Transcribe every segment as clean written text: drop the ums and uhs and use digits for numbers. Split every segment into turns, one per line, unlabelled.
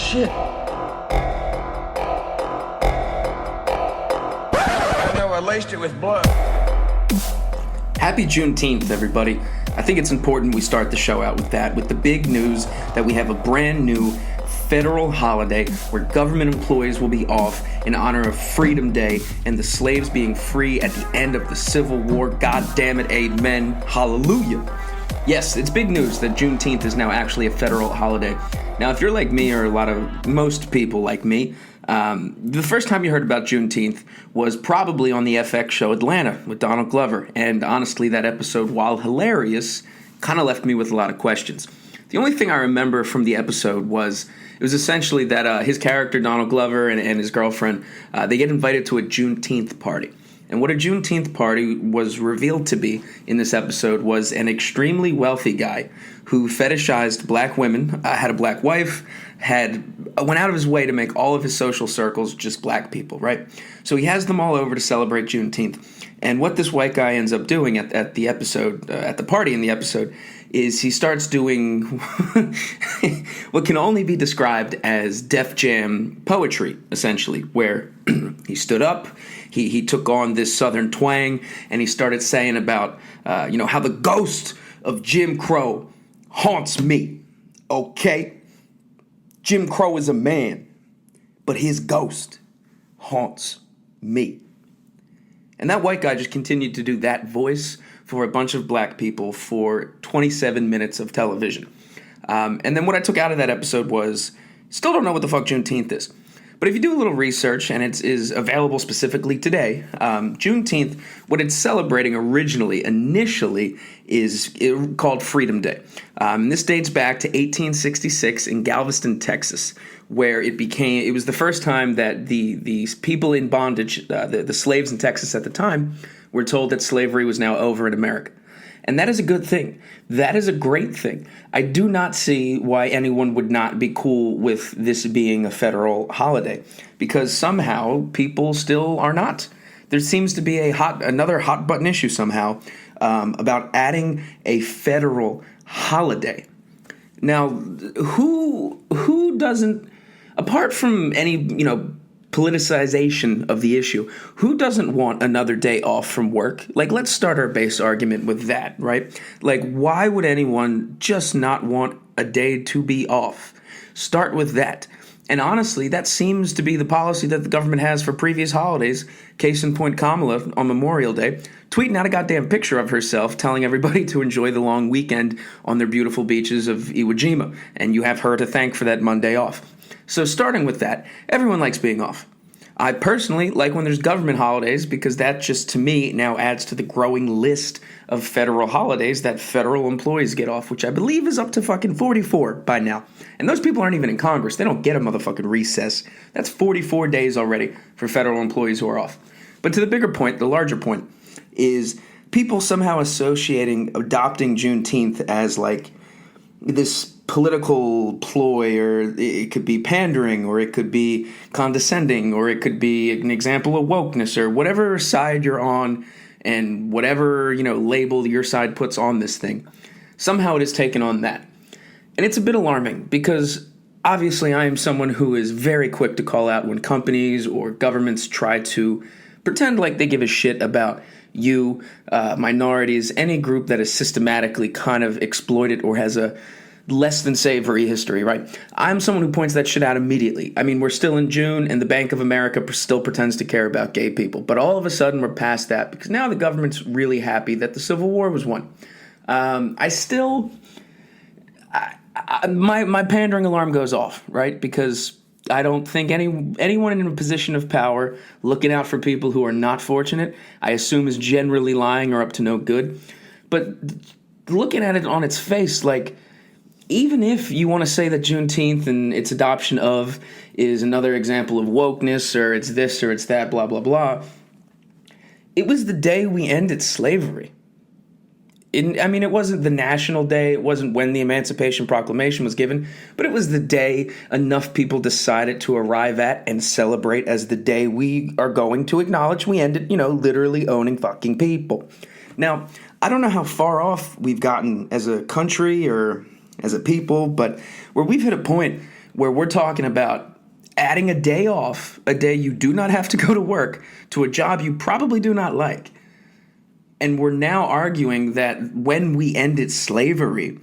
shit. I know I laced it with blood.
Happy Juneteenth, everybody. I think it's important we start the show out with that, with the big news that we have a brand new federal holiday where government employees will be off in honor of Freedom Day and the slaves being free at the end of the Civil War. God damn it, amen, hallelujah. Yes, it's big news that Juneteenth is now actually a federal holiday. Now, if you're like me, or most people like me, the first time you heard about Juneteenth was probably on the FX show Atlanta with Donald Glover. And honestly, that episode, while hilarious, kind of left me with a lot of questions. The only thing I remember from the episode was it was essentially that his character, Donald Glover, and his girlfriend, they get invited to a Juneteenth party. And what a Juneteenth party was revealed to be in this episode was an extremely wealthy guy who fetishized black women, had a black wife, went out of his way to make all of his social circles just black people, right? So he has them all over to celebrate Juneteenth. And what this white guy ends up doing at the episode, at the party in the episode, is he starts doing what can only be described as Def Jam poetry, essentially, where he stood up, he took on this Southern twang, and he started saying about, how the ghost of Jim Crow haunts me, okay? Jim Crow is a man, but his ghost haunts me. And that white guy just continued to do that voice for a bunch of black people for 27 minutes of television. And then what I took out of that episode was, still don't know what the fuck Juneteenth is. But if you do a little research, and it is available specifically today, Juneteenth, what it's celebrating initially, is called Freedom Day. This dates back to 1866 in Galveston, Texas, where it was the first time that these people in bondage, the slaves in Texas at the time, were told that slavery was now over in America. And that is a good thing. That is a great thing. I do not see why anyone would not be cool with this being a federal holiday, because somehow people still are not. There seems to be another hot button issue somehow about adding a federal holiday. Now, who doesn't, apart from any, politicization of the issue, who doesn't want another day off from work? Like, let's start our base argument with that, right? Like, why would anyone just not want a day to be off? Start with that. And honestly, that seems to be the policy that the government has for previous holidays. Case in point, Kamala on Memorial Day, tweeting out a goddamn picture of herself, telling everybody to enjoy the long weekend on their beautiful beaches of Iwo Jima. And you have her to thank for that Monday off. So starting with that, everyone likes being off. I personally like when there's government holidays because that just, to me, now adds to the growing list of federal holidays that federal employees get off, which I believe is up to fucking 44 by now. And those people aren't even in Congress. They don't get a motherfucking recess. That's 44 days already for federal employees who are off. But to the bigger point, the larger point, is people somehow adopting Juneteenth as like this political ploy, or it could be pandering, or it could be condescending, or it could be an example of wokeness, or whatever side you're on and whatever, label your side puts on this thing. Somehow it is taken on that. And it's a bit alarming because obviously I am someone who is very quick to call out when companies or governments try to pretend like they give a shit about you, minorities, any group that is systematically kind of exploited or has a less than savory history, right? I'm someone who points that shit out immediately. I mean, we're still in June, and the Bank of America still pretends to care about gay people. But all of a sudden, we're past that, because now the government's really happy that the Civil War was won. My pandering alarm goes off, right? Because I don't think anyone in a position of power looking out for people who are not fortunate, I assume is generally lying or up to no good. But looking at it on its face, like, even if you want to say that Juneteenth and its adoption of is another example of wokeness, or it's this or it's that, blah, blah, blah, it was the day we ended slavery. It wasn't the national day. It wasn't when the Emancipation Proclamation was given, but it was the day enough people decided to arrive at and celebrate as the day we are going to acknowledge we ended, literally owning fucking people. Now, I don't know how far off we've gotten as a country or as a people, but where we've hit a point where we're talking about adding a day off, a day you do not have to go to work, to a job you probably do not like. And we're now arguing that when we ended slavery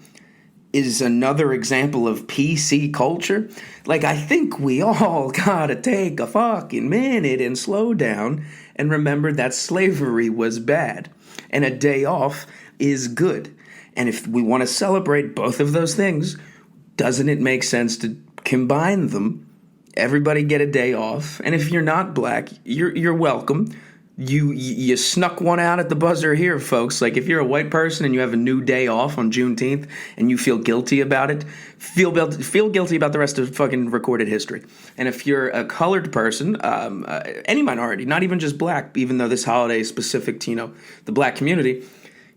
is another example of PC culture. Like, I think we all gotta take a fucking minute and slow down and remember that slavery was bad and a day off is good. And if we want to celebrate both of those things, doesn't it make sense to combine them? Everybody get a day off. And if you're not black, you're welcome. You snuck one out at the buzzer here, folks. Like, if you're a white person and you have a new day off on Juneteenth and you feel guilty about it, feel guilty about the rest of fucking recorded history. And if you're a colored person, any minority, not even just black, even though this holiday is specific to, the black community,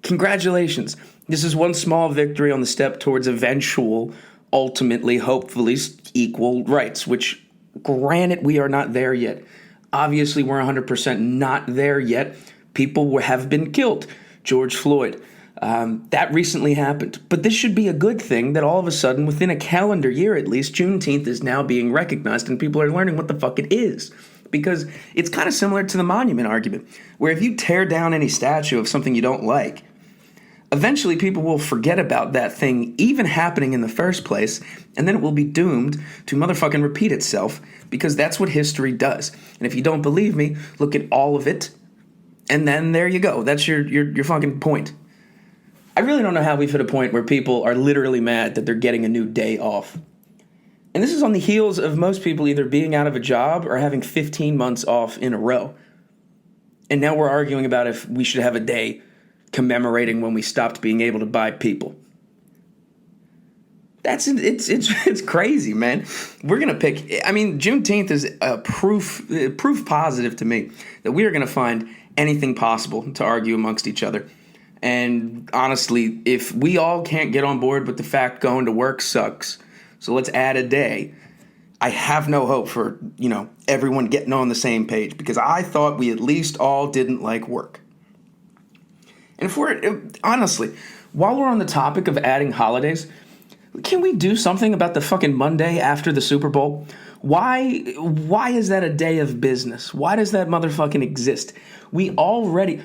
congratulations. This is one small victory on the step towards eventual, ultimately, hopefully, equal rights, which, granted, we are not there yet. Obviously, we're 100% not there yet. People have been killed. George Floyd. That recently happened. But this should be a good thing that all of a sudden, within a calendar year at least, Juneteenth is now being recognized and people are learning what the fuck it is. Because it's kind of similar to the monument argument, where if you tear down any statue of something you don't like, eventually people will forget about that thing even happening in the first place, and then it will be doomed to motherfucking repeat itself, because that's what history does. And if you don't believe me, look at all of it, and then there you go. That's your fucking point. I really don't know how we've hit a point where people are literally mad that they're getting a new day off. And this is on the heels of most people either being out of a job or having 15 months off in a row. And now we're arguing about if we should have a day commemorating when we stopped being able to buy people. It's crazy, man. We're gonna pick. I mean, Juneteenth is a proof positive to me that we are gonna find anything possible to argue amongst each other. And honestly, if we all can't get on board with the fact going to work sucks, so let's add a day, I have no hope for everyone getting on the same page, because I thought we at least all didn't like work. And honestly, while we're on the topic of adding holidays, can we do something about the fucking Monday after the Super Bowl? Why is that a day of business? Why does that motherfucking exist? We already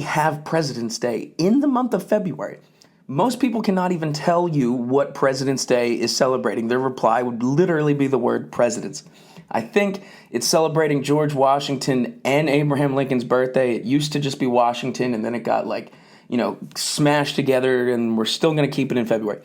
have President's Day in the month of February. Most people cannot even tell you what President's Day is celebrating. Their reply would literally be the word presidents. I think it's celebrating George Washington and Abraham Lincoln's birthday. It used to just be Washington, and then it got smashed together, and we're still going to keep it in February.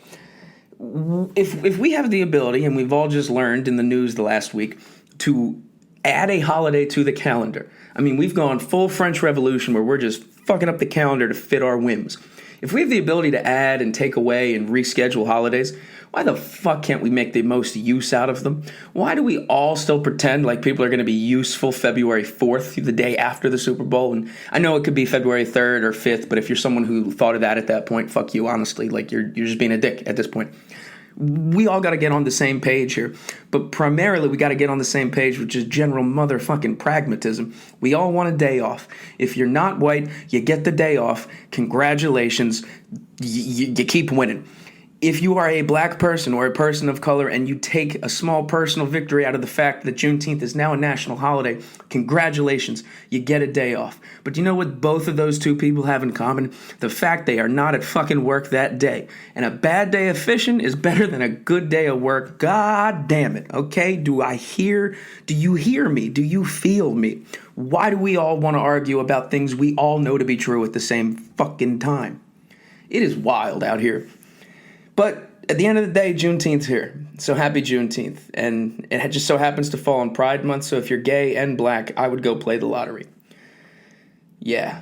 If we have the ability, and we've all just learned in the news the last week, to add a holiday to the calendar. I mean, we've gone full French Revolution where we're just fucking up the calendar to fit our whims. If we have the ability to add and take away and reschedule holidays, why the fuck can't we make the most use out of them? Why do we all still pretend like people are going to be useful February 4th, the day after the Super Bowl? And I know it could be February 3rd or 5th, but if you're someone who thought of that at that point, fuck you, honestly. Like, you're just being a dick at this point. We all got to get on the same page here. But primarily, we got to get on the same page, which is general motherfucking pragmatism. We all want a day off. If you're not white, you get the day off. Congratulations. You keep winning. If you are a black person or a person of color and you take a small personal victory out of the fact that Juneteenth is now a national holiday, congratulations, you get a day off. But you know what both of those two people have in common? The fact they are not at fucking work that day. And a bad day of fishing is better than a good day of work. God damn it, okay? Do you hear me? Do you feel me? Why do we all want to argue about things we all know to be true at the same fucking time? It is wild out here. But at the end of the day, Juneteenth's here. So happy Juneteenth. And it just so happens to fall on Pride Month, so if you're gay and black, I would go play the lottery. Yeah.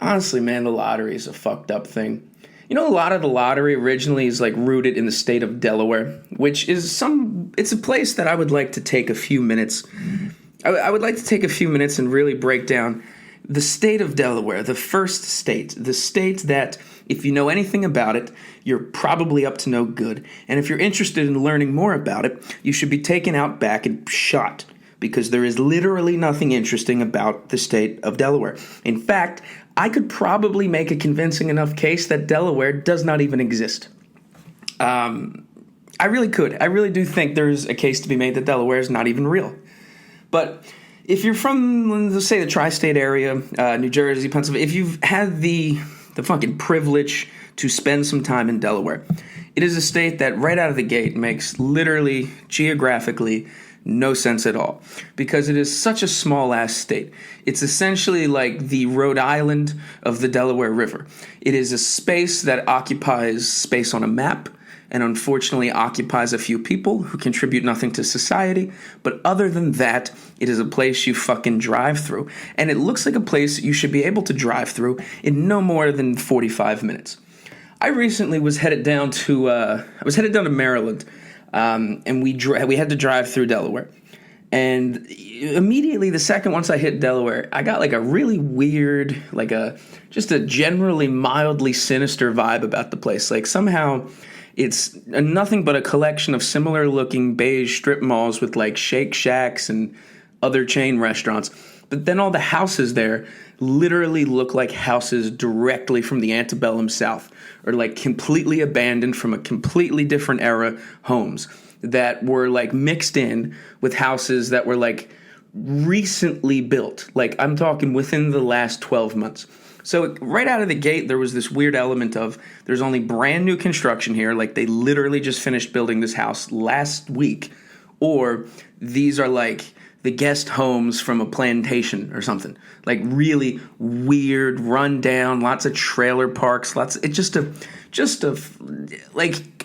Honestly, man, the lottery is a fucked up thing. A lot of the lottery originally is rooted in the state of Delaware, which is it's a place that I would like to take a few minutes. I would like to take a few minutes and really break down the state of Delaware, the first state, the state that, if you know anything about it, you're probably up to no good. And if you're interested in learning more about it, you should be taken out back and shot, because there is literally nothing interesting about the state of Delaware. In fact, I could probably make a convincing enough case that Delaware does not even exist. I really could. I really do think there's a case to be made that Delaware is not even real. But if you're from, let's say, the tri-state area, New Jersey, Pennsylvania, if you've had the fucking privilege to spend some time in Delaware, it is a state that right out of the gate makes literally, geographically, no sense at all, because it is such a small-ass state. It's essentially like the Rhode Island of the Delaware River. It is a space that occupies space on a map, and unfortunately occupies a few people who contribute nothing to society, but other than that, it is a place you fucking drive through, and it looks like a place you should be able to drive through in no more than 45 minutes. I recently was headed down to Maryland, and we had to drive through Delaware. And immediately, once I hit Delaware, I got like a really weird, just a generally mildly sinister vibe about the place. Like somehow it's nothing but a collection of similar looking beige strip malls with like Shake Shacks and other chain restaurants. But then all the houses there literally look like houses directly from the antebellum South, or like completely abandoned from a completely different era homes that were like mixed in with houses that were like recently built. Like I'm talking within the last 12 months. So right out of the gate, there was this weird element of there's only brand new construction here. Like they literally just finished building this house last week, or these are like the guest homes from a plantation or something. Like really weird, run down, lots of trailer parks, like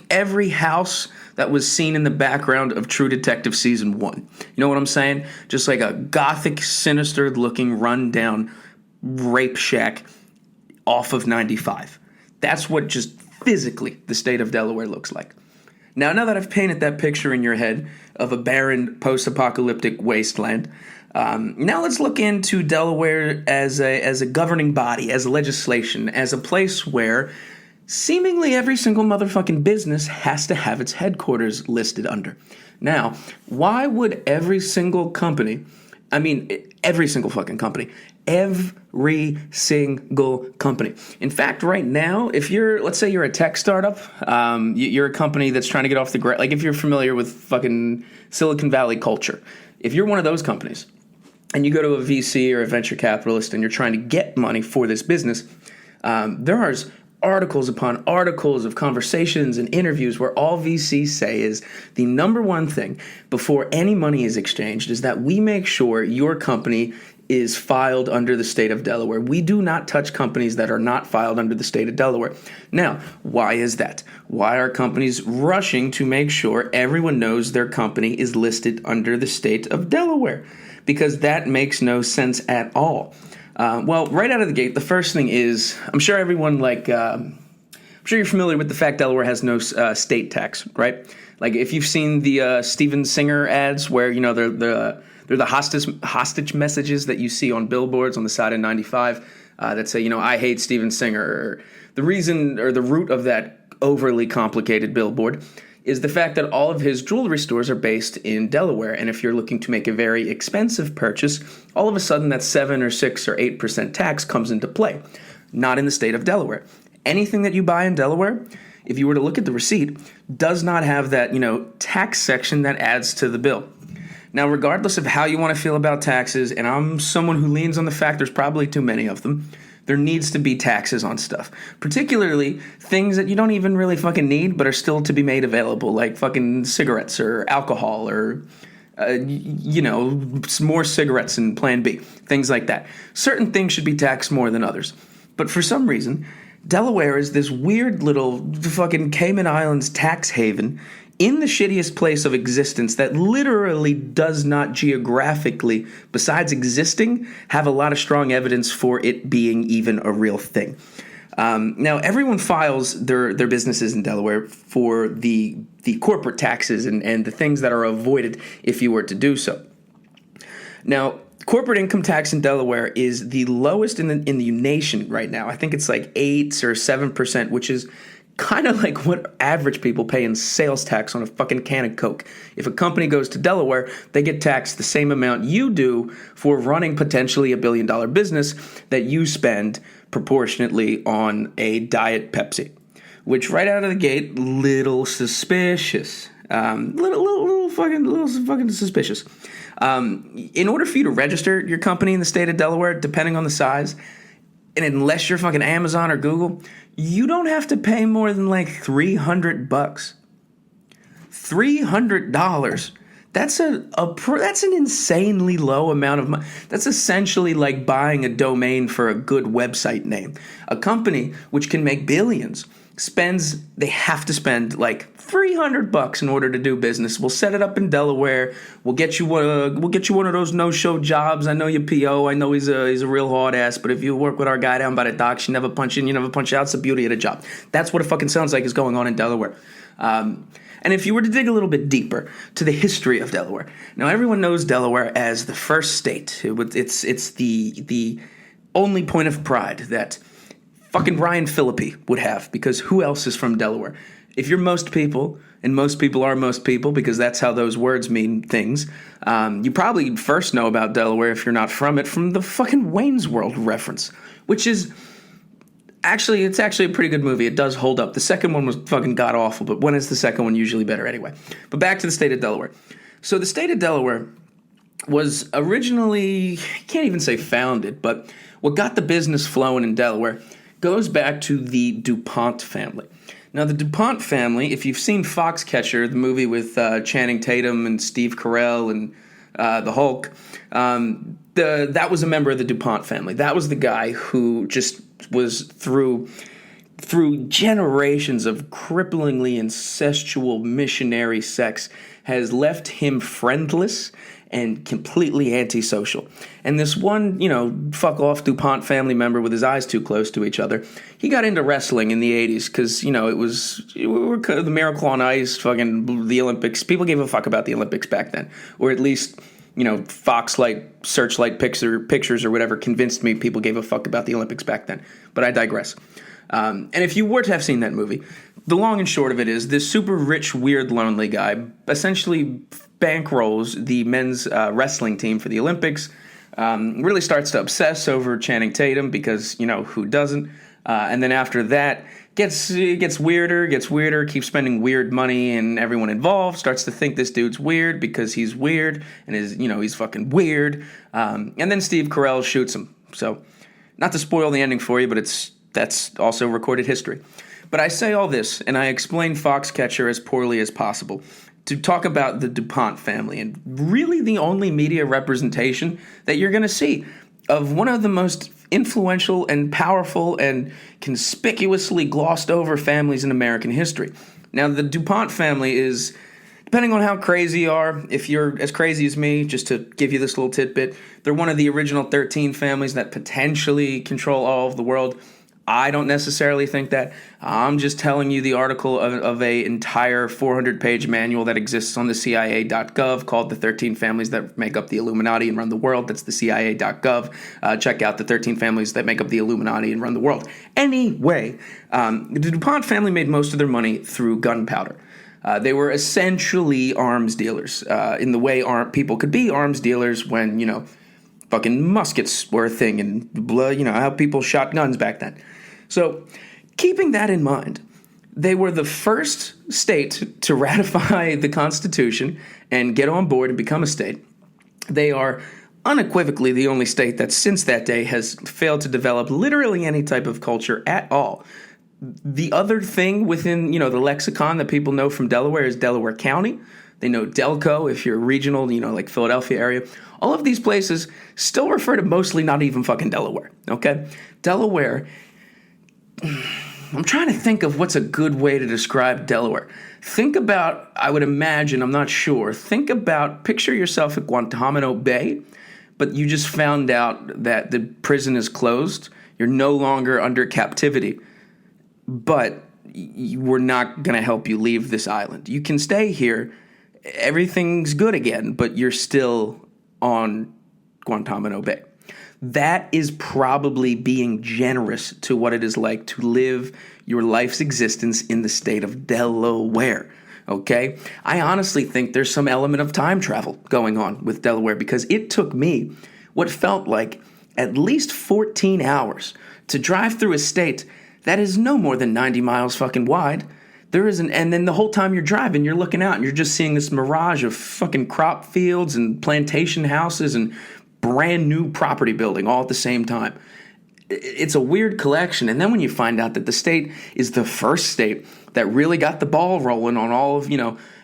every house that was seen in the background of True Detective Season 1. You know what I'm saying? Just like a gothic, sinister looking, run down rape shack off of 95. That's what just physically the state of Delaware looks like. Now that I've painted that picture in your head of a barren post-apocalyptic wasteland, now let's look into Delaware as a governing body, as a legislation, as a place where seemingly every single motherfucking business has to have its headquarters listed under. Now, why would every single fucking company, in fact, right now, let's say you're a tech startup, you're a company that's trying to get off the ground, like if you're familiar with fucking Silicon Valley culture, if you're one of those companies and you go to a VC or a venture capitalist and you're trying to get money for this business, there are articles upon articles of conversations and interviews where all VCs say is the number one thing before any money is exchanged is that we make sure your company is filed under the state of Delaware. We do not touch companies that are not filed under the state of Delaware. Now, why is that? Why are companies rushing to make sure everyone knows their company is listed under the state of Delaware? Because that makes no sense at all. Well, right out of the gate, the first thing is, I'm sure you're familiar with the fact Delaware has no state tax, right? Like if you've seen the Steven Singer ads where, they're the hostage messages that you see on billboards on the side of 95 that say, I hate Steven Singer. Or the reason or the root of that overly complicated billboard is the fact that all of his jewelry stores are based in Delaware. And if you're looking to make a very expensive purchase, all of a sudden that 7 or 6 or 8% tax comes into play. Not in the state of Delaware. Anything that you buy in Delaware, if you were to look at the receipt, does not have that, tax section that adds to the bill. Now, regardless of how you want to feel about taxes, and I'm someone who leans on the fact there's probably too many of them, there needs to be taxes on stuff. Particularly things that you don't even really fucking need but are still to be made available, like fucking cigarettes or alcohol or, more cigarettes in Plan B, things like that. Certain things should be taxed more than others. But for some reason, Delaware is this weird little fucking Cayman Islands tax haven in the shittiest place of existence that literally does not geographically, besides existing, have a lot of strong evidence for it being even a real thing. Now, everyone files their businesses in Delaware for the corporate taxes and the things that are avoided if you were to do so. Now, corporate income tax in Delaware is the lowest in the nation right now. I think it's like 8 or 7%, which is kind of like what average people pay in sales tax on a fucking can of Coke. If a company goes to Delaware, they get taxed the same amount you do for running potentially $1 billion business that you spend proportionately on a Diet Pepsi. which right out of the gate, little suspicious. Little fucking suspicious. In order for you to register your company in the state of Delaware, depending on the size, and unless you're fucking Amazon or Google, you don't have to pay more than like $300. $300. That's an insanely low amount of money. That's essentially like buying a domain for a good website name. A company which can make billions they have to spend like $300 in order to do business. We'll set it up in Delaware. We'll get you one of those no-show jobs. I know your PO. I know he's a real hard ass. But if you work with our guy down by the docks, you never punch in, you never punch out. It's the beauty of the job. That's what it fucking sounds like is going on in Delaware. And if you were to dig a little bit deeper to the history of Delaware, now everyone knows Delaware as the first state. It's the only point of pride that fucking Brian Philippi would have, because who else is from Delaware? If you're most people, and most people are most people because that's how those words mean things, you probably first know about Delaware, if you're not from it, from the fucking Wayne's World reference, which is it's actually a pretty good movie. It does hold up. The second one was fucking god-awful, but when is the second one usually better anyway? But back to the state of Delaware. So the state of Delaware was originally, can't even say founded, but what got the business flowing in Delaware goes back to the DuPont family. Now, the DuPont family, if you've seen Foxcatcher, the movie with Channing Tatum and Steve Carell and the Hulk, that was a member of the DuPont family. That was the guy who just was through generations of cripplingly incestual missionary sex has left him friendless and completely antisocial. And this one, fuck off DuPont family member with his eyes too close to each other, he got into wrestling in the 80s because, we were the Miracle on Ice, fucking the Olympics. People gave a fuck about the Olympics back then. Or at least, Foxlight, Searchlight pictures or whatever convinced me people gave a fuck about the Olympics back then. But I digress. And if you were to have seen that movie, the long and short of it is this super rich, weird, lonely guy essentially bankrolls the men's wrestling team for the Olympics, really starts to obsess over Channing Tatum because, who doesn't? And then after that, gets weirder, keeps spending weird money, and everyone involved starts to think this dude's weird because he's weird and he's fucking weird. And then Steve Carell shoots him. So, not to spoil the ending for you, but that's also recorded history. But I say all this, and I explain Foxcatcher as poorly as possible, to talk about the DuPont family, and really the only media representation that you're going to see of one of the most influential and powerful and conspicuously glossed over families in American history. Now, the DuPont family is, depending on how crazy you are, if you're as crazy as me, just to give you this little tidbit, they're one of the original 13 families that potentially control all of the world. I don't necessarily think that. I'm just telling you the article of a entire 400-page manual that exists on the CIA.gov called The 13 Families That Make Up the Illuminati and Run the World. That's the CIA.gov. Check out the 13 families that make up the Illuminati and run the world. Anyway, the DuPont family made most of their money through gunpowder. They were essentially arms dealers in the way people could be arms dealers when, fucking muskets were a thing and blood, how people shot guns back then. So, keeping that in mind, they were the first state to ratify the Constitution and get on board and become a state. They are unequivocally the only state that since that day has failed to develop literally any type of culture at all. The other thing within, the lexicon that people know from Delaware is Delaware County. They know Delco if you're regional, like Philadelphia area. All of these places still refer to mostly not even fucking Delaware, okay? Delaware, I'm trying to think of what's a good way to describe Delaware. Think about, I would imagine, I'm not sure, picture yourself at Guantanamo Bay, but you just found out that the prison is closed. You're no longer under captivity, but we're not going to help you leave this island. You can stay here. Everything's good again, but you're still on Guantanamo Bay. That is probably being generous to what it is like to live your life's existence in the state of Delaware, okay? I honestly think there's some element of time travel going on with Delaware because it took me what felt like at least 14 hours to drive through a state that is no more than 90 miles fucking wide. There isn't, and then the whole time you're driving, you're looking out and you're just seeing this mirage of fucking crop fields and plantation houses and brand new property building all at the same time. It's a weird collection. And then when you find out that the state is the first state that really got the ball rolling on all of,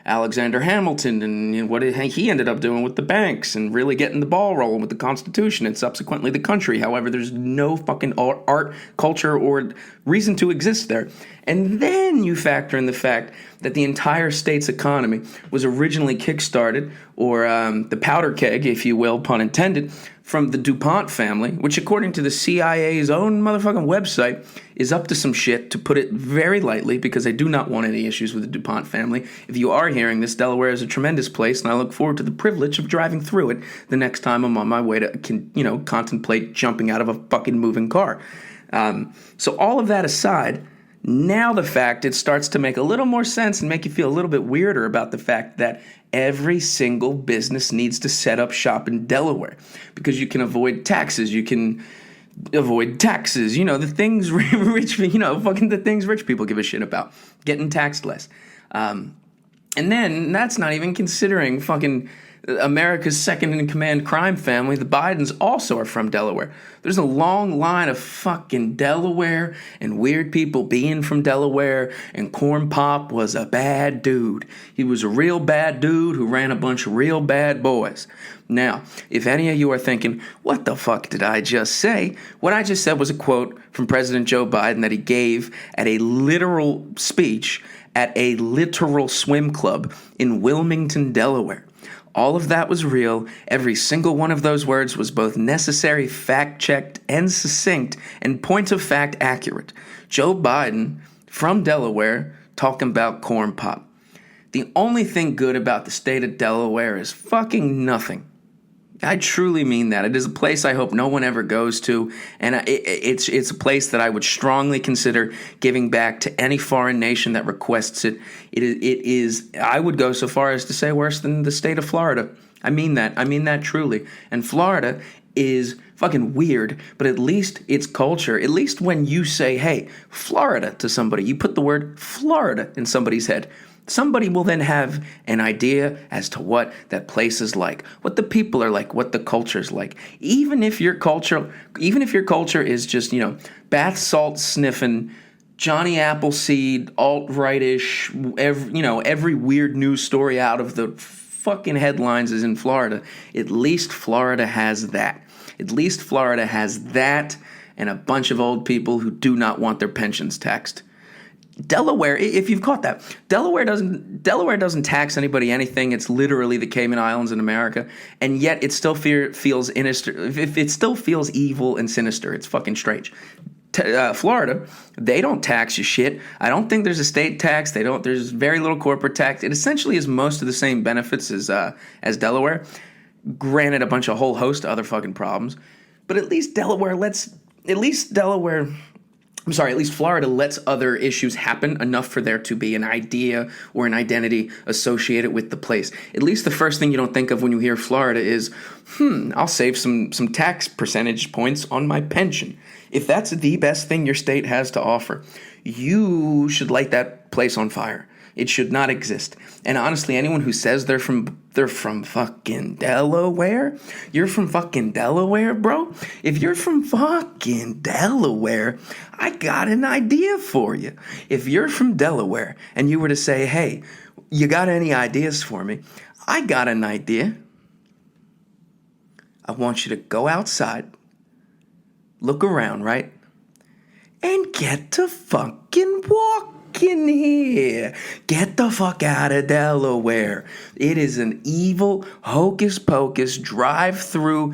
Alexander Hamilton and what he ended up doing with the banks and really getting the ball rolling with the Constitution and subsequently the country. However, there's no fucking art, culture, or reason to exist there. And then you factor in the fact that the entire state's economy was originally kickstarted, or the powder keg, if you will, pun intended, from the DuPont family, which according to the CIA's own motherfucking website is up to some shit, to put it very lightly, because I do not want any issues with the DuPont family. If you are hearing this, Delaware is a tremendous place, and I look forward to the privilege of driving through it the next time I'm on my way to, contemplate jumping out of a fucking moving car. So all of that aside, now the fact it starts to make a little more sense and make you feel a little bit weirder about the fact that every single business needs to set up shop in Delaware, because you can avoid taxes. The things the things rich people give a shit about, getting taxed less. And then that's not even considering fucking America's second-in-command crime family. The Bidens also are from Delaware. There's a long line of fucking Delaware and weird people being from Delaware, and Corn Pop was a bad dude. He was a real bad dude who ran a bunch of real bad boys. Now, if any of you are thinking, what the fuck did I just say? What I just said was a quote from President Joe Biden that he gave at a literal speech at a literal swim club in Wilmington, Delaware. All of that was real. Every single one of those words was both necessary, fact-checked, and succinct, and point of fact accurate. Joe Biden, from Delaware, talking about Corn Pop. The only thing good about the state of Delaware is fucking nothing. I truly mean that. It is a place I hope no one ever goes to, and it's a place that I would strongly consider giving back to any foreign nation that requests it. It is, I would go so far as to say, worse than the state of Florida. I mean that truly. And Florida is fucking weird, but at least its culture, at least when you say, hey, Florida to somebody, you put the word Florida in somebody's head, somebody will then have an idea as to what that place is like, what the people are like, what the culture is like. Even if your culture is just, bath salt sniffing, Johnny Appleseed, alt-right-ish, every weird news story out of the fucking headlines is in Florida. At least Florida has that. At least Florida has that and a bunch of old people who do not want their pensions taxed. Delaware, if you've caught that, Delaware doesn't tax anybody anything. It's literally the Cayman Islands in America, and yet it still feels it still feels evil and sinister. It's fucking strange. Florida, they don't tax you shit. I don't think there's a state tax. There's very little corporate tax. It essentially has most of the same benefits as Delaware. Granted, a bunch of whole host of other fucking problems, but at least Florida lets other issues happen enough for there to be an idea or an identity associated with the place. At least the first thing you don't think of when you hear Florida is, I'll save some tax percentage points on my pension. If that's the best thing your state has to offer, you should light that place on fire. It should not exist. And honestly, anyone who says they're from fucking Delaware, you're from fucking Delaware, bro? If you're from fucking Delaware, I got an idea for you. If you're from Delaware and you were to say, hey, you got any ideas for me? I got an idea. I want you to go outside, look around, right? And get to fucking walk in here. Get the fuck out of Delaware. It is an evil hocus pocus drive-through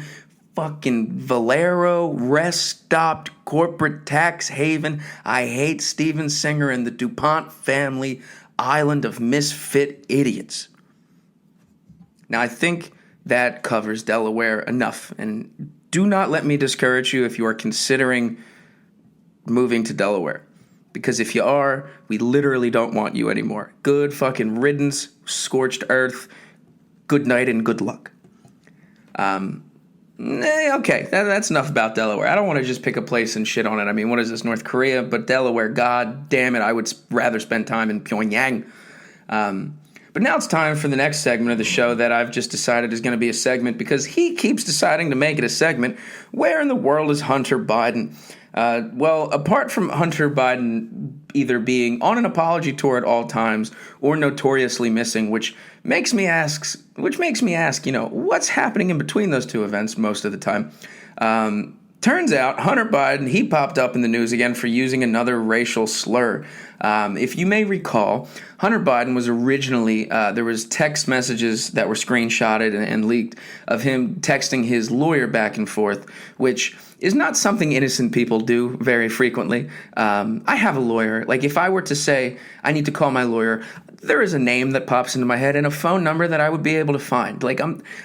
fucking Valero rest-stopped corporate tax haven. I hate Steven Singer and the DuPont family island of misfit idiots. Now, I think that covers Delaware enough, and do not let me discourage you if you are considering moving to Delaware. Because if you are, we literally don't want you anymore. Good fucking riddance, scorched earth, good night and good luck. Okay, that's enough about Delaware. I don't want to just pick a place and shit on it. I mean, what is this, North Korea? But Delaware, god damn it, I would rather spend time in Pyongyang. But now it's time for the next segment of the show that I've just decided is going to be a segment because he keeps deciding to make it a segment. Where in the world is Hunter Biden? Well, apart from Hunter Biden either being on an apology tour at all times or notoriously missing, which makes me ask, what's happening in between those two events most of the time? Turns out Hunter Biden, he popped up in the news again for using another racial slur. If you may recall, Hunter Biden was originally, there was text messages that were screenshotted and leaked of him texting his lawyer back and forth, which is not something innocent people do very frequently. I have a lawyer. Like, if I were to say I need to call my lawyer, there is a name that pops into my head and a phone number that I would be able to find. Like,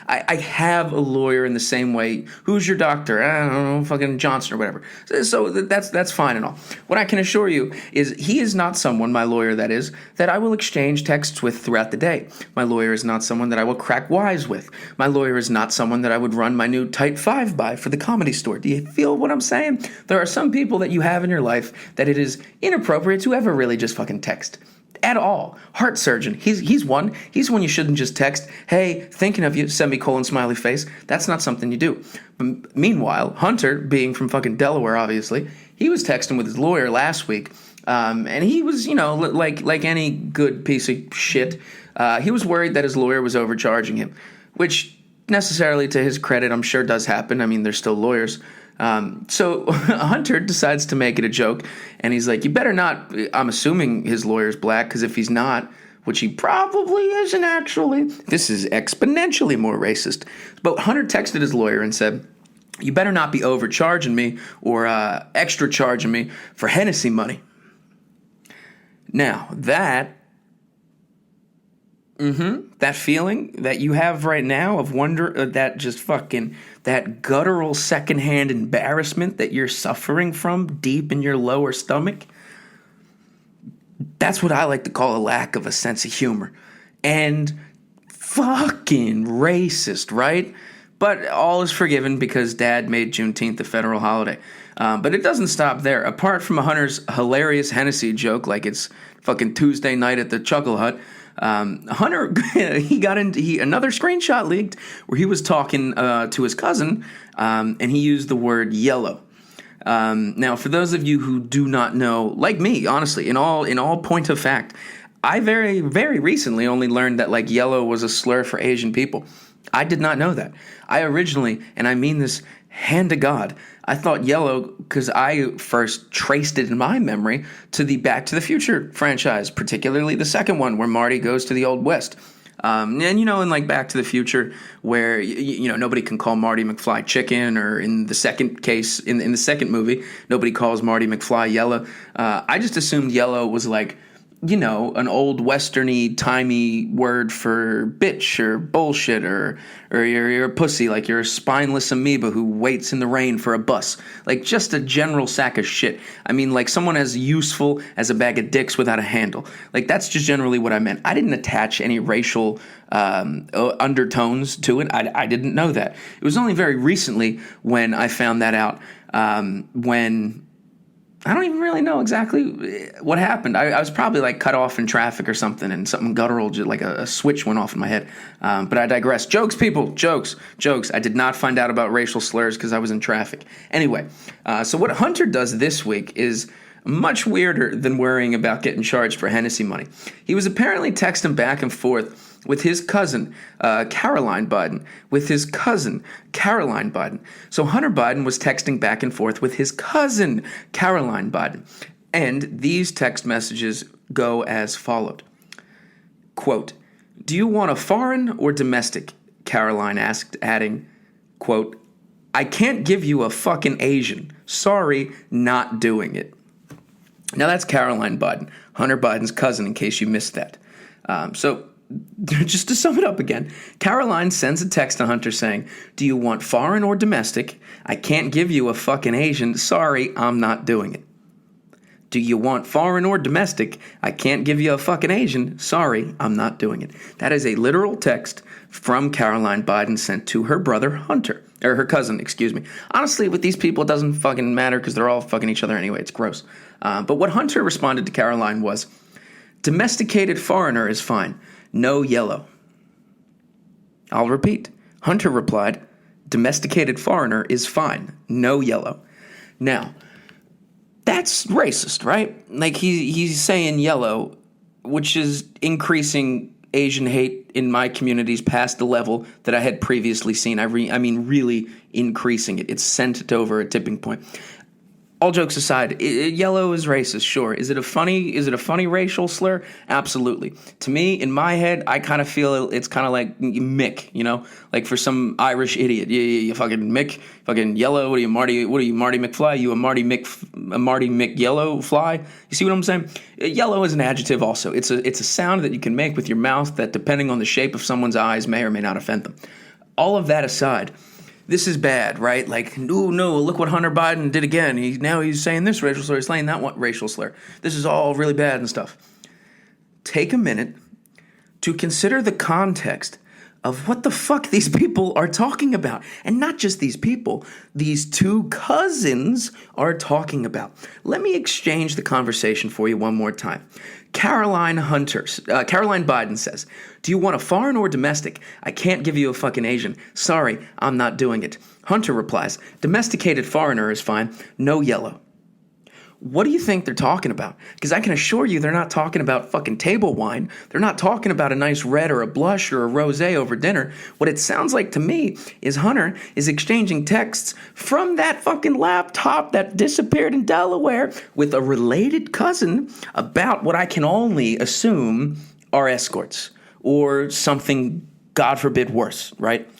I have a lawyer in the same way. Who's your doctor? I don't know, fucking Johnson or whatever. So that's fine and all. What I can assure you is he is not someone, my lawyer that is, that I will exchange texts with throughout the day. My lawyer is not someone that I will crack wise with. My lawyer is not someone that I would run my new Type 5 by for the Comedy Store. Do you feel what I'm saying? There are some people that you have in your life that it is inappropriate to ever really just fucking text. At all. Heart surgeon. He's one. He's one you shouldn't just text, hey, thinking of you, semicolon, smiley face. That's not something you do. But meanwhile, Hunter, being from fucking Delaware, obviously, he was texting with his lawyer last week. And he was, like any good piece of shit, he was worried that his lawyer was overcharging him, which necessarily to his credit, I'm sure does happen. I mean, they're still lawyers. So Hunter decides to make it a joke, and he's like, you better not, I'm assuming his lawyer's black, because if he's not, which he probably isn't actually, this is exponentially more racist. But Hunter texted his lawyer and said, you better not be overcharging me or extra charging me for Hennessy money. Now, that feeling that you have right now of wonder, that just fucking, that guttural secondhand embarrassment that you're suffering from deep in your lower stomach, that's what I like to call a lack of a sense of humor. And fucking racist, right? But all is forgiven because Dad made Juneteenth a federal holiday. But it doesn't stop there. Apart from Hunter's hilarious Hennessy joke, like it's fucking Tuesday night at the Chuckle Hut, Hunter, another screenshot leaked where he was talking to his cousin, and he used the word yellow. Now, for those of you who do not know, like me, honestly, in all point of fact, I very, very recently only learned that like yellow was a slur for Asian people. I did not know that. I originally, and I mean this hand to God, I thought yellow because I first traced it in my memory to the Back to the Future franchise, particularly the second one where Marty goes to the Old West. And in like Back to the Future where, nobody can call Marty McFly chicken, or in the second case, in the second movie, nobody calls Marty McFly yellow. I just assumed yellow was like, an old westerny, timey word for bitch or bullshit or you're a pussy, like you're a spineless amoeba who waits in the rain for a bus. Like just a general sack of shit. I mean, like someone as useful as a bag of dicks without a handle. Like that's just generally what I meant. I didn't attach any racial undertones to it. I didn't know that. It was only very recently when I found that out, when I don't even really know exactly what happened. I was probably like cut off in traffic or something, and something guttural, just like a switch went off in my head. But I digress. Jokes, people. Jokes. I did not find out about racial slurs because I was in traffic. Anyway, so what Hunter does this week is much weirder than worrying about getting charged for Hennessy money. He was apparently texting back and forth with his cousin, Caroline Biden, So Hunter Biden was texting back and forth with his cousin, Caroline Biden. And these text messages go as followed. Quote, "Do you want a foreign or domestic?" Caroline asked, adding, quote, "I can't give you a fucking Asian. Sorry, not doing it." Now that's Caroline Biden, Hunter Biden's cousin, in case you missed that. So just to sum it up again, Caroline sends a text to Hunter saying, "Do you want foreign or domestic? I can't give you a fucking Asian. Sorry, I'm not doing it." Do you want foreign or domestic? I can't give you a fucking Asian. Sorry, I'm not doing it. That is a literal text from Caroline Biden sent to her brother Hunter. Or her cousin, excuse me. Honestly, with these people, it doesn't fucking matter because they're all fucking each other anyway. It's gross. But what Hunter responded to Caroline was, domesticated foreigner is fine. No yellow. I'll repeat. Hunter replied, domesticated foreigner is fine. No yellow. Now, that's racist, right? Like, he's saying yellow, which is increasing Asian hate in my communities past the level that I had previously seen. I mean, really increasing it. It's sent it over a tipping point. All jokes aside, yellow is racist, sure. Is it a funny racial slur? Absolutely. To me, in my head, I kind of feel it's kind of like Mick, you know, like for some Irish idiot. Yeah, you fucking Mick, fucking yellow. What are you, Marty? What are you, Marty McFly? You a Marty McYellow fly? You see what I'm saying? Yellow is an adjective. Also, it's a sound that you can make with your mouth that, depending on the shape of someone's eyes, may or may not offend them. All of that aside, this is bad, right? Like, no, look what Hunter Biden did again. Now he's saying this racial slur, he's saying that one racial slur. This is all really bad and stuff. Take a minute to consider the context of what the fuck these people are talking about. And not just these people, these two cousins are talking about. Let me exchange the conversation for you one more time. Caroline Biden says, do you want a foreign or domestic? I can't give you a fucking Asian. Sorry, I'm not doing it. Hunter replies, domesticated foreigner is fine. No yellow. What do you think they're talking about? Because I can assure you they're not talking about fucking table wine. They're not talking about a nice red or a blush or a rosé over dinner. What it sounds like to me is Hunter is exchanging texts from that fucking laptop that disappeared in Delaware with a related cousin about what I can only assume are escorts or something, God forbid, worse, right?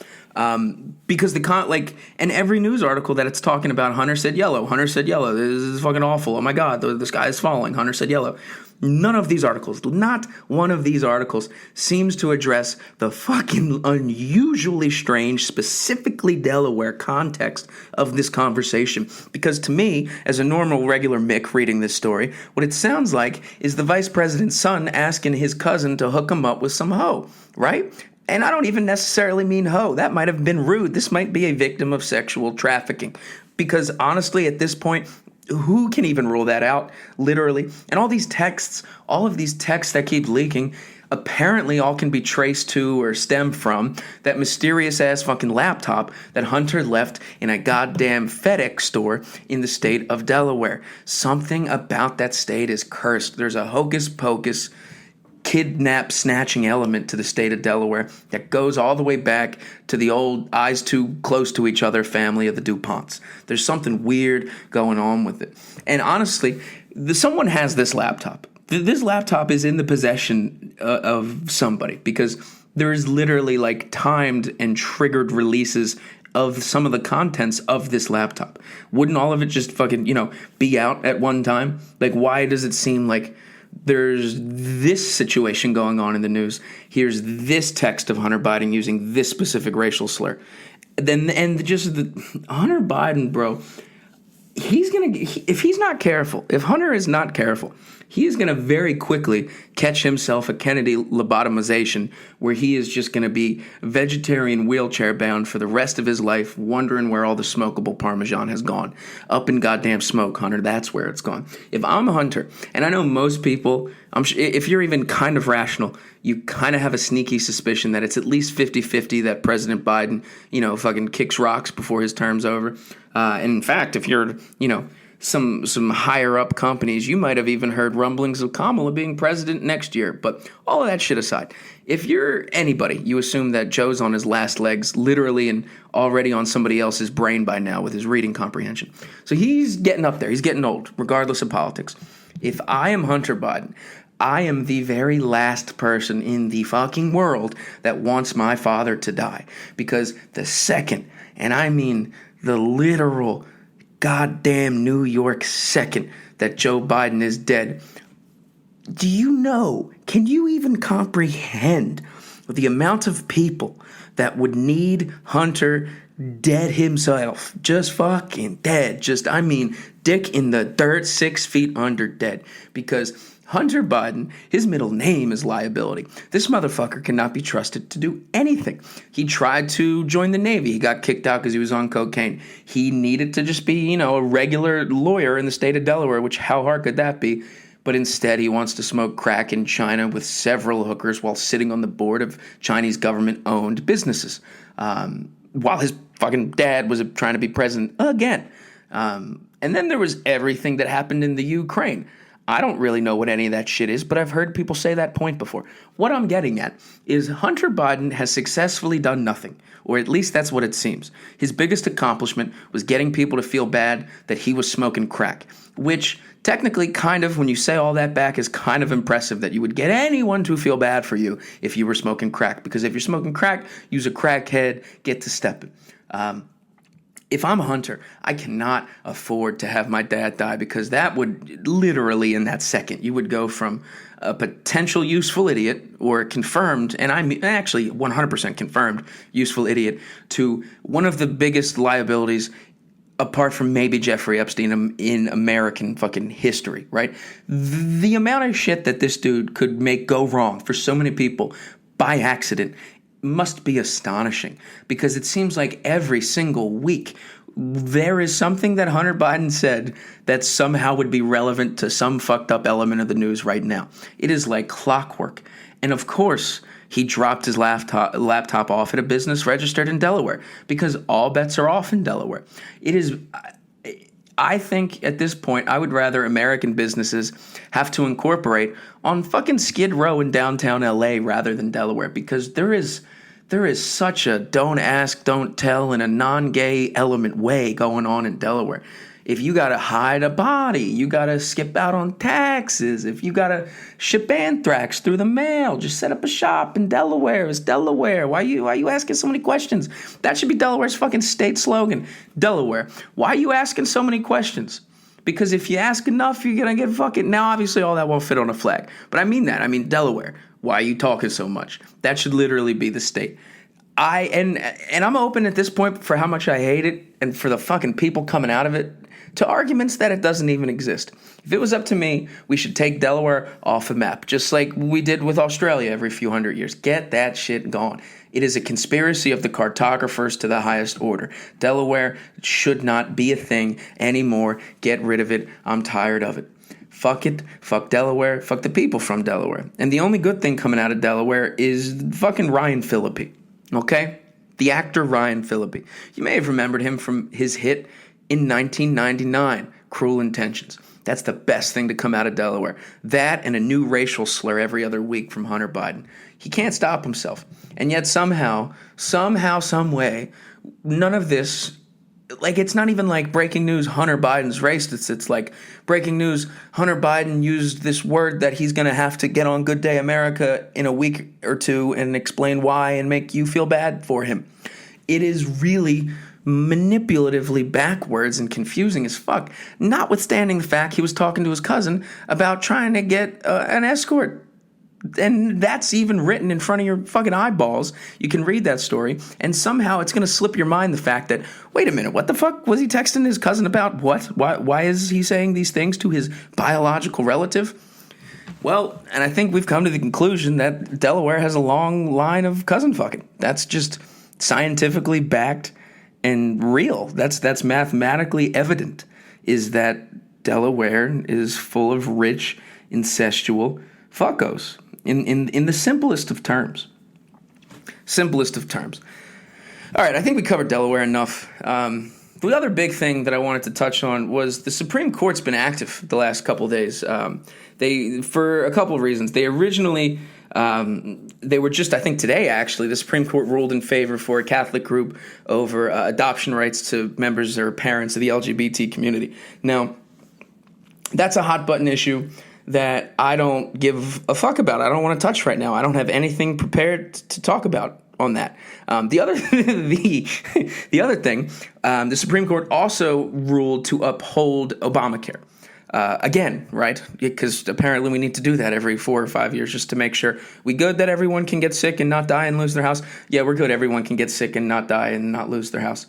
Because and every news article that it's talking about, Hunter said yellow, this is fucking awful, oh my God, the sky is falling, Hunter said yellow. None of these articles, not one of these articles, seems to address the fucking unusually strange, specifically Delaware context of this conversation. Because to me, as a normal, regular Mick reading this story, what it sounds like is the vice president's son asking his cousin to hook him up with some hoe, right? And I don't even necessarily mean hoe. That might have been rude. This might be a victim of sexual trafficking. Because honestly, at this point, who can even rule that out, literally? And all of these texts that keep leaking, apparently all can be traced to or stem from that mysterious-ass fucking laptop that Hunter left in a goddamn FedEx store in the state of Delaware. Something about that state is cursed. There's a hocus-pocus kidnap snatching element to the state of Delaware that goes all the way back to the old eyes too close to each other family of the DuPonts. There's something weird going on with it. And honestly, someone has this laptop. This laptop is in the possession of somebody because there is literally like timed and triggered releases of some of the contents of this laptop. Wouldn't all of it just fucking, be out at one time? Like, why does it seem like there's this situation going on in the news? Here's this text of Hunter Biden using this specific racial slur. Hunter Biden, bro, if Hunter is not careful, he is going to very quickly catch himself a Kennedy lobotomization where he is just going to be vegetarian wheelchair bound for the rest of his life, wondering where all the smokable Parmesan has gone. Up in goddamn smoke, Hunter. That's where it's gone. If I'm Hunter, and I know most people, if you're even kind of rational, you kind of have a sneaky suspicion that it's at least 50-50 that President Biden, fucking kicks rocks before his term's over. And in fact, if you're, some higher up companies, you might have even heard rumblings of Kamala being president next year. But all of that shit aside, if you're anybody, you assume that Joe's on his last legs, literally, and already on somebody else's brain by now with his reading comprehension. So he's getting up there. He's getting old, regardless of politics. If I am Hunter Biden, I am the very last person in the fucking world that wants my father to die. Because the second, and I mean the literal goddamn New York second that Joe Biden is dead, can you even comprehend the amount of people that would need Hunter dead himself. Just fucking dead. Dick in the dirt, 6 feet under dead. Because Hunter Biden, his middle name is liability. This motherfucker cannot be trusted to do anything. He tried to join the Navy. He got kicked out because he was on cocaine. He needed to just be, a regular lawyer in the state of Delaware, which how hard could that be? But instead, he wants to smoke crack in China with several hookers while sitting on the board of Chinese government-owned businesses, while his fucking dad was trying to be president again. And then there was everything that happened in the Ukraine. I don't really know what any of that shit is, but I've heard people say that point before. What I'm getting at is Hunter Biden has successfully done nothing, or at least that's what it seems. His biggest accomplishment was getting people to feel bad that he was smoking crack, which technically kind of, when you say all that back, is kind of impressive that you would get anyone to feel bad for you if you were smoking crack, because if you're smoking crack, use a crackhead, get to stepping. If I'm a Hunter, I cannot afford to have my dad die, because that would literally, in that second, you would go from a potential useful idiot or confirmed, and I'm actually 100% confirmed useful idiot, to one of the biggest liabilities apart from maybe Jeffrey Epstein in American fucking history, right? The amount of shit that this dude could make go wrong for so many people by accident must be astonishing, because it seems like every single week there is something that Hunter Biden said that somehow would be relevant to some fucked up element of the news right now. It is like clockwork. And of course, he dropped his laptop off at a business registered in Delaware, because all bets are off in Delaware. I think at this point, I would rather American businesses have to incorporate on fucking Skid Row in downtown LA rather than Delaware, because there is such a don't ask, don't tell in a non-gay element way going on in Delaware. If you got to hide a body, you got to skip out on taxes. If you got to ship anthrax through the mail, just set up a shop in Delaware. It's Delaware. Why you asking so many questions? That should be Delaware's fucking state slogan. Delaware. Why are you asking so many questions? Because if you ask enough, you're going to get fucking... Now, obviously, all that won't fit on a flag. But I mean that. I mean Delaware. Why are you talking so much? That should literally be the state. And I'm open at this point for how much I hate it and for the fucking people coming out of it to arguments that it doesn't even exist. If it was up to me, we should take Delaware off the map, just like we did with Australia every few hundred years. Get that shit gone. It is a conspiracy of the cartographers to the highest order. Delaware should not be a thing anymore. Get rid of it. I'm tired of it. Fuck it. Fuck Delaware. Fuck the people from Delaware. And the only good thing coming out of Delaware is fucking Ryan Phillippe. Okay? The actor Ryan Phillippe. You may have remembered him from his hit in 1999, Cruel Intentions. That's the best thing to come out of Delaware. That and a new racial slur every other week from Hunter Biden. He can't stop himself. And yet somehow, some way, none of this, like, it's not even like breaking news, Hunter Biden's racist. It's like breaking news, Hunter Biden used this word that he's going to have to get on Good Day America in a week or two and explain why and make you feel bad for him. It is really manipulatively backwards and confusing as fuck, notwithstanding the fact he was talking to his cousin about trying to get an escort. And that's even written in front of your fucking eyeballs. You can read that story, and somehow it's going to slip your mind the fact that, wait a minute, what the fuck was he texting his cousin about? What? Why is he saying these things to his biological relative? Well, and I think we've come to the conclusion that Delaware has a long line of cousin fucking. That's just scientifically backed and real. That's mathematically evident, is that Delaware is full of rich, incestual fuckos in the simplest of terms. Simplest of terms. All right, I think we covered Delaware enough. The other big thing that I wanted to touch on was the Supreme Court's been active the last couple of days. For a couple of reasons. They originally... they were just, I think today actually, the Supreme Court ruled in favor for a Catholic group over adoption rights to members or parents of the LGBT community. Now, that's a hot button issue that I don't give a fuck about. I don't want to touch right now. I don't have anything prepared to talk about on that. The other thing, the Supreme Court also ruled to uphold Obamacare. Again, right? Because apparently we need to do that every 4 or 5 years just to make sure we good that everyone can get sick and not die and lose their house. Yeah, we're good. Everyone can get sick and not die and not lose their house.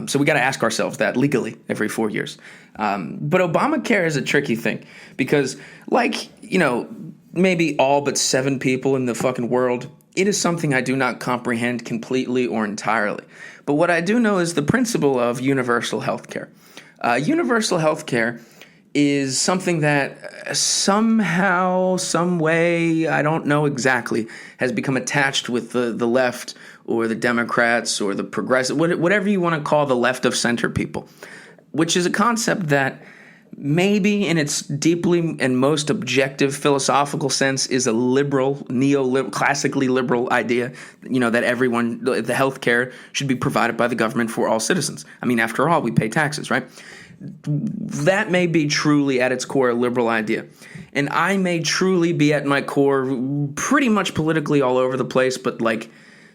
So we got to ask ourselves that legally every 4 years. But Obamacare is a tricky thing because, maybe all but 7 people in the fucking world, it is something I do not comprehend completely or entirely. But what I do know is the principle of universal health care. Universal health care is something that somehow, some way, I don't know exactly, has become attached with the left or the Democrats or the progressive, whatever you want to call the left of center people, which is a concept that maybe in its deeply and most objective philosophical sense is a liberal, classically liberal idea, that everyone, the healthcare should be provided by the government for all citizens. I mean, after all, we pay taxes, right? That may be truly at its core a liberal idea. And I may truly be at my core pretty much politically all over the place, but like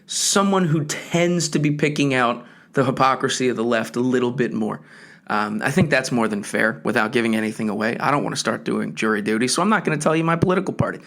someone who tends to be picking out the hypocrisy of the left a little bit more. I think that's more than fair without giving anything away. I don't want to start doing jury duty, so I'm not going to tell you my political party.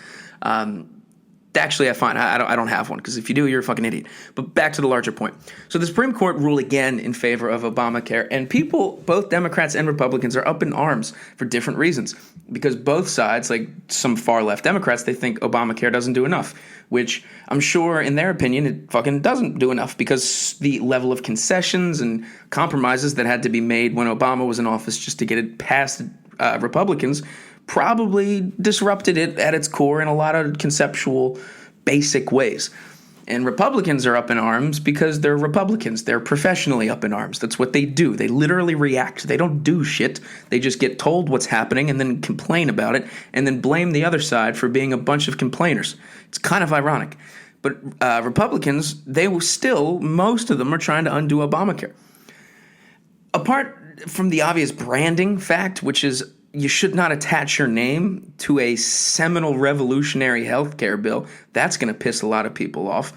Actually, I find I don't have one, because if you do, you're a fucking idiot. But back to the larger point. So the Supreme Court ruled again in favor of Obamacare, and people, both Democrats and Republicans, are up in arms for different reasons. Because both sides, like some far left Democrats, they think Obamacare doesn't do enough, which I'm sure in their opinion it fucking doesn't do enough, because the level of concessions and compromises that had to be made when Obama was in office just to get it past Republicans probably disrupted it at its core in a lot of conceptual, basic ways. And Republicans are up in arms because they're Republicans. They're professionally up in arms. That's what they do. They literally react. They don't do shit. They just get told what's happening and then complain about it and then blame the other side for being a bunch of complainers. It's kind of ironic. But Republicans, most of them are trying to undo Obamacare. Apart from the obvious branding fact, which is you should not attach your name to a seminal revolutionary healthcare bill. That's going to piss a lot of people off.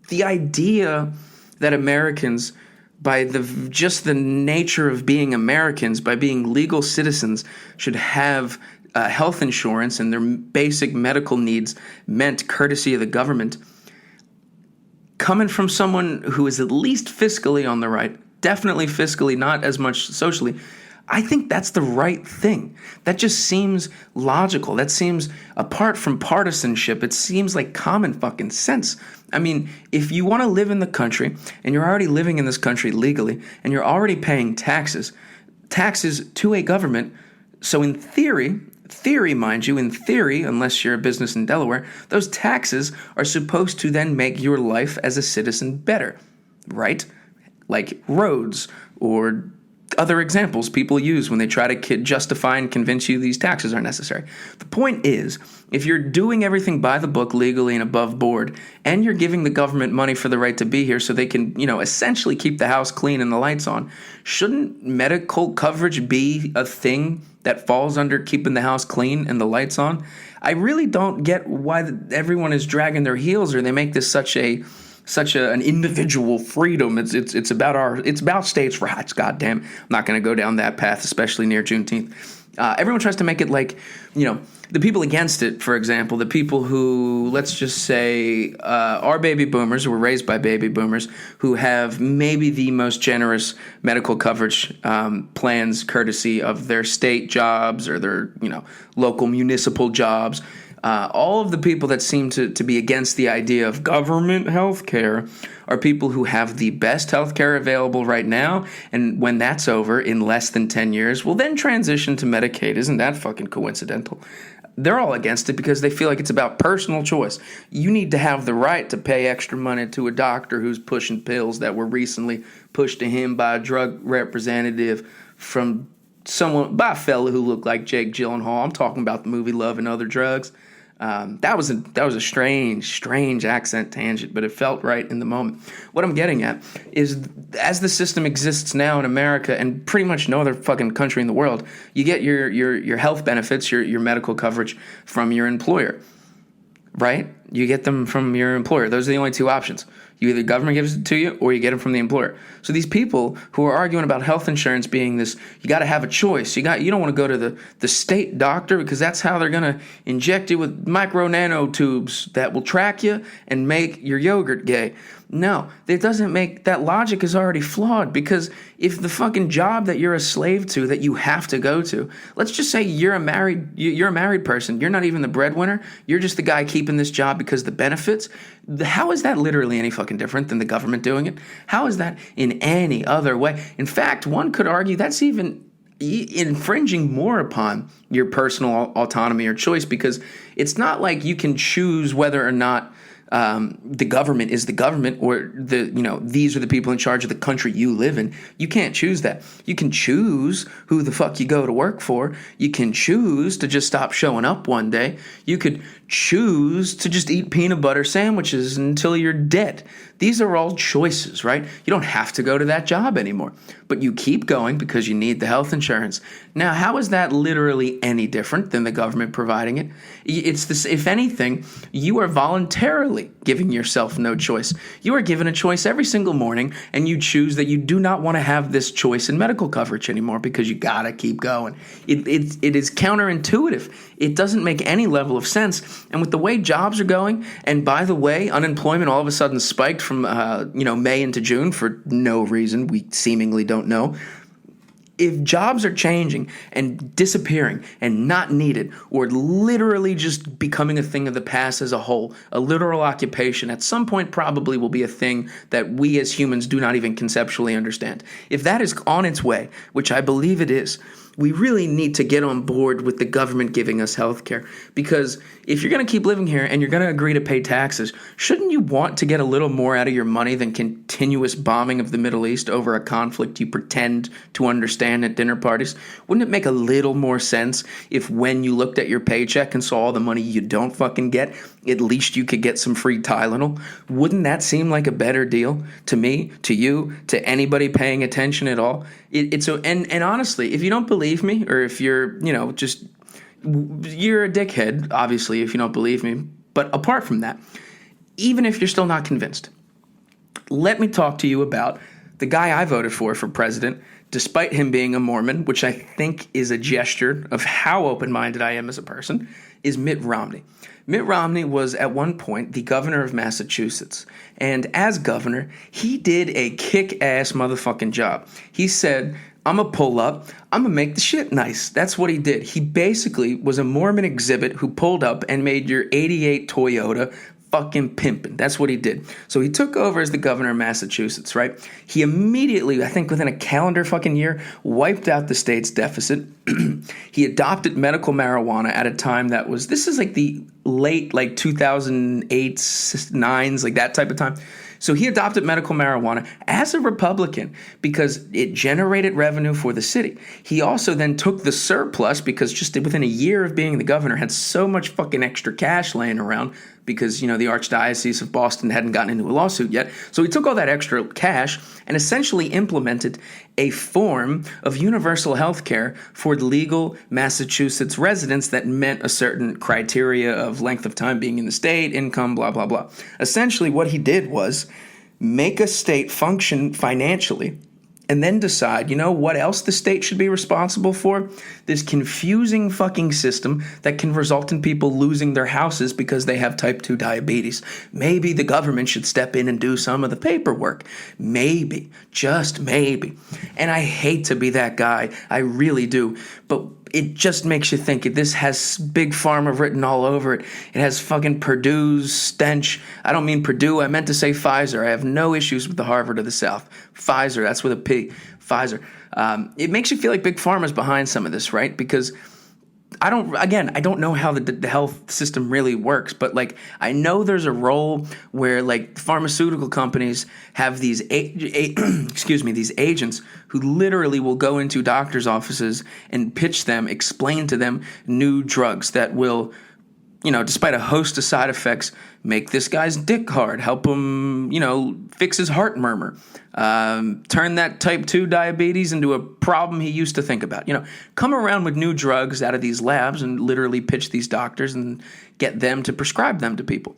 The idea that Americans, by just the nature of being Americans, by being legal citizens, should have health insurance and their basic medical needs met courtesy of the government, coming from someone who is at least fiscally on the right, definitely fiscally, not as much socially, I think that's the right thing. That just seems logical. That seems, apart from partisanship, it seems like common fucking sense. I mean, if you want to live in the country, and you're already living in this country legally, and you're already paying taxes to a government, so in theory, mind you, in theory, unless you're a business in Delaware, those taxes are supposed to then make your life as a citizen better, right? Like roads or other examples people use when they try to justify and convince you these taxes are necessary. The point is, if you're doing everything by the book legally and above board, and you're giving the government money for the right to be here so they can, essentially keep the house clean and the lights on, shouldn't medical coverage be a thing that falls under keeping the house clean and the lights on? I really don't get why everyone is dragging their heels, or they make this such an individual freedom. It's about states' rights. Goddamn, I'm not going to go down that path, especially near Juneteenth. Everyone tries to make it like, the people against it, for example, the people who, let's just say, are baby boomers, who were raised by baby boomers, who have maybe the most generous medical coverage plans courtesy of their state jobs or their, local municipal jobs. All of the people that seem to be against the idea of government health care are people who have the best health care available right now, and when that's over in less than 10 years, will then transition to Medicaid. Isn't that fucking coincidental? They're all against it because they feel like it's about personal choice. You need to have the right to pay extra money to a doctor who's pushing pills that were recently pushed to him by a drug representative by a fella who looked like Jake Gyllenhaal. I'm talking about the movie Love and Other Drugs. That was a strange accent tangent, but it felt right in the moment. What I'm getting at is, as the system exists now in America and pretty much no other fucking country in the world, you get your health benefits, your medical coverage from your employer, right? You get them from your employer. Those are the only two options. You either government gives it to you or you get it from the employer. So these people who are arguing about health insurance being this, you got to have a choice. You don't want to go to the state doctor because that's how they're going to inject you with micro nanotubes that will track you and make your yogurt gay. No, it doesn't make, that logic is already flawed, because if the fucking job that you're a slave to, that you have to go to, let's just say you're a married person, you're not even the breadwinner, you're just the guy keeping this job because the benefits, how is that literally any fucking different than the government doing it? How is that in any other way? In fact, one could argue that's even infringing more upon your personal autonomy or choice, because it's not like you can choose whether or not the government is the government, or these are the people in charge of the country you live in. You can't choose that. You can choose who the fuck you go to work for. You can choose to just stop showing up one day. You could choose to just eat peanut butter sandwiches until you're dead. These are all choices, right? You don't have to go to that job anymore, but you keep going because you need the health insurance. Now, how is that literally any different than the government providing it? It's this, if anything, you are voluntarily giving yourself no choice. You are given a choice every single morning, and you choose that you do not want to have this choice in medical coverage anymore because you gotta keep going. It is counterintuitive. It doesn't make any level of sense. And with the way jobs are going, and by the way, unemployment all of a sudden spiked from May into June for no reason we seemingly don't know. If jobs are changing and disappearing and not needed, or literally just becoming a thing of the past as a whole, a literal occupation at some point probably will be a thing that we as humans do not even conceptually understand. If that is on its way, which I believe it is, we really need to get on board with the government giving us health care. Because if you're going to keep living here and you're going to agree to pay taxes, shouldn't you want to get a little more out of your money than continuous bombing of the Middle East over a conflict you pretend to understand at dinner parties? Wouldn't it make a little more sense if when you looked at your paycheck and saw all the money you don't fucking get, at least you could get some free Tylenol? Wouldn't that seem like a better deal to me, to you, to anybody paying attention at all? And honestly, if you don't believe me, or if you're, you're a dickhead, obviously, if you don't believe me. But apart from that, even if you're still not convinced, let me talk to you about the guy I voted for president, despite him being a Mormon, which I think is a gesture of how open-minded I am as a person, is Mitt Romney. Mitt Romney was at one point the governor of Massachusetts, and as governor, he did a kick-ass motherfucking job. He said, I'm going to pull up, I'm going to make the shit nice. That's what he did. He basically was a Mormon exhibit who pulled up and made your 88 Toyota fucking pimping. That's what he did. So he took over as the governor of Massachusetts, right? He immediately, I think within a calendar fucking year, wiped out the state's deficit. He adopted medical marijuana at a time that was, this is like the late, 2008, 9s, like that type of time. So he adopted medical marijuana as a Republican because it generated revenue for the city. He also then took the surplus, because just within a year of being the governor, had so much fucking extra cash laying around because, the Archdiocese of Boston hadn't gotten into a lawsuit yet. So he took all that extra cash and essentially implemented a form of universal health care for legal Massachusetts residents that met a certain criteria of length of time being in the state, income, blah, blah, blah. Essentially, what he did was make a state function financially and then decide, what else the state should be responsible for? This confusing fucking system that can result in people losing their houses because they have type 2 diabetes. Maybe the government should step in and do some of the paperwork. Maybe, just maybe. And I hate to be that guy. I really do. But it just makes you think. This has Big Pharma written all over it. It has fucking Purdue's stench. I don't mean Purdue. I meant to say Pfizer. I have no issues with the Harvard of the South. Pfizer, that's with a P. Pfizer. It makes you feel like Big Pharma's behind some of this, right? Because I don't know how the health system really works, but I know there's a role where pharmaceutical companies have these these agents who literally will go into doctors' offices and pitch them, explain to them new drugs that will, despite a host of side effects, make this guy's dick hard, help him, fix his heart murmur, turn that type 2 diabetes into a problem he used to think about. Come around with new drugs out of these labs and literally pitch these doctors and get them to prescribe them to people.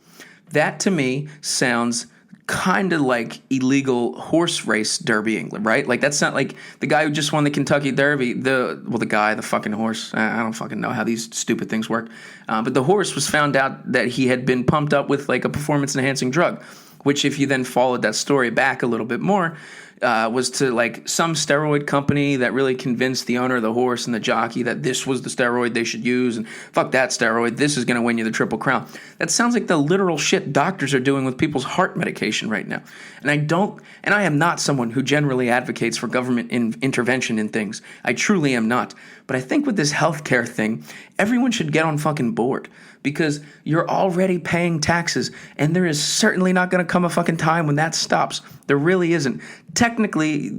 That, to me, sounds kind of like illegal horse race derbying, right? Like that's not like the guy who just won the Kentucky Derby, the fucking horse. I don't fucking know how these stupid things work. But the horse was found out that he had been pumped up with like a performance enhancing drug, which if you then followed that story back a little bit more, was to like some steroid company that really convinced the owner of the horse and the jockey that this was the steroid they should use, and fuck that steroid, this is going to win you the Triple Crown. That sounds like the literal shit doctors are doing with people's heart medication right now. And I am not someone who generally advocates for government intervention in things. I truly am not. But I think with this healthcare thing, everyone should get on fucking board, because you're already paying taxes, and there is certainly not going to come a fucking time when that stops. There really isn't. Technically,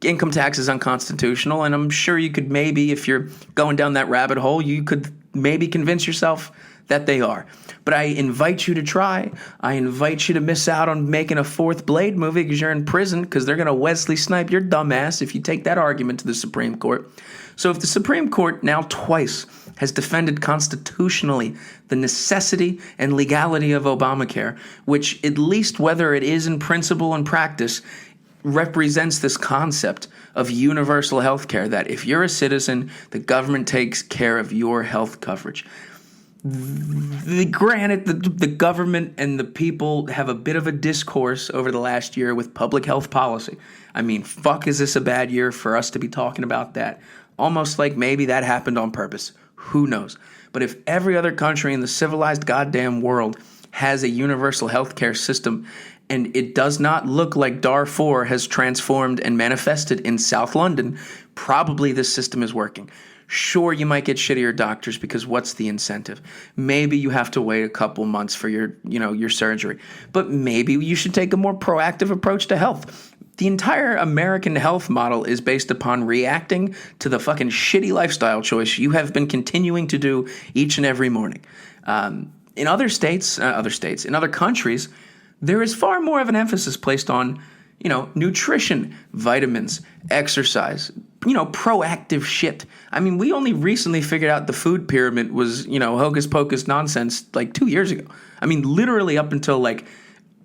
income tax is unconstitutional, and I'm sure you could maybe, if you're going down that rabbit hole, you could maybe convince yourself that they are. But I invite you to try. I invite you to miss out on making a fourth Blade movie because you're in prison, because they're going to Wesley Snipe your dumbass if you take that argument to the Supreme Court. So if the Supreme Court now twice has defended constitutionally the necessity and legality of Obamacare, which at least whether it is in principle and practice represents this concept of universal health care, that if you're a citizen, the government takes care of your health coverage. Granted, the government and the people have a bit of a discourse over the last year with public health policy. I mean, fuck, is this a bad year for us to be talking about that? Almost like maybe that happened on purpose. Who knows? But if every other country in the civilized goddamn world has a universal healthcare system, and it does not look like Darfur has transformed and manifested in South London, probably this system is working. Sure, you might get shittier doctors, because what's the incentive? Maybe you have to wait a couple months for your surgery. But maybe you should take a more proactive approach to health. The entire American health model is based upon reacting to the fucking shitty lifestyle choice you have been continuing to do each and every morning. In other countries, there is far more of an emphasis placed on, nutrition, vitamins, exercise, proactive shit. I mean, we only recently figured out the food pyramid was, hocus pocus nonsense like 2 years ago. I mean, literally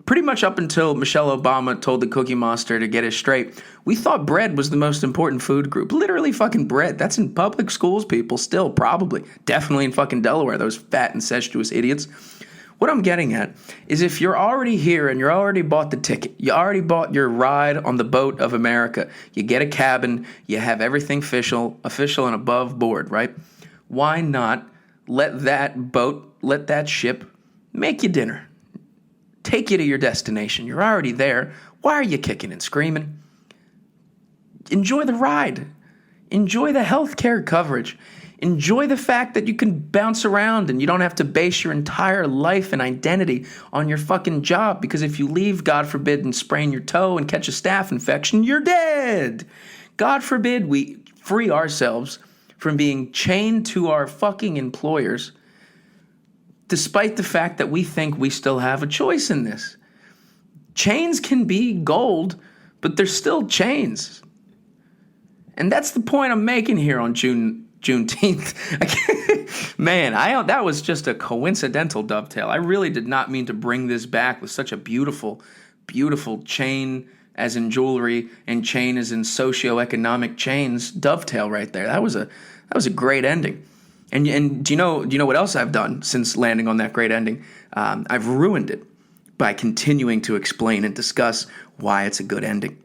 pretty much up until Michelle Obama told the Cookie Monster to get it straight, we thought bread was the most important food group. Literally fucking bread. That's in public schools, people, still, probably. Definitely in fucking Delaware, those fat, incestuous idiots. What I'm getting at is if you're already here and you're already bought the ticket, you already bought your ride on the boat of America, you get a cabin, you have everything official and above board, right? Why not let that ship make you dinner? Take you to your destination. You're already there. Why are you kicking and screaming? Enjoy the ride. Enjoy the healthcare coverage. Enjoy the fact that you can bounce around and you don't have to base your entire life and identity on your fucking job, because if you leave, God forbid, and sprain your toe and catch a staph infection, you're dead. God forbid we free ourselves from being chained to our fucking employers, despite the fact that we think we still have a choice in this. Chains can be gold, but they're still chains. And that's the point I'm making here on Juneteenth. Man, that was just a coincidental dovetail. I really did not mean to bring this back with such a beautiful, beautiful chain as in jewelry and chain as in socioeconomic chains dovetail right there. That was a great ending. And do you know what else I've done since landing on that great ending? I've ruined it by continuing to explain and discuss why it's a good ending.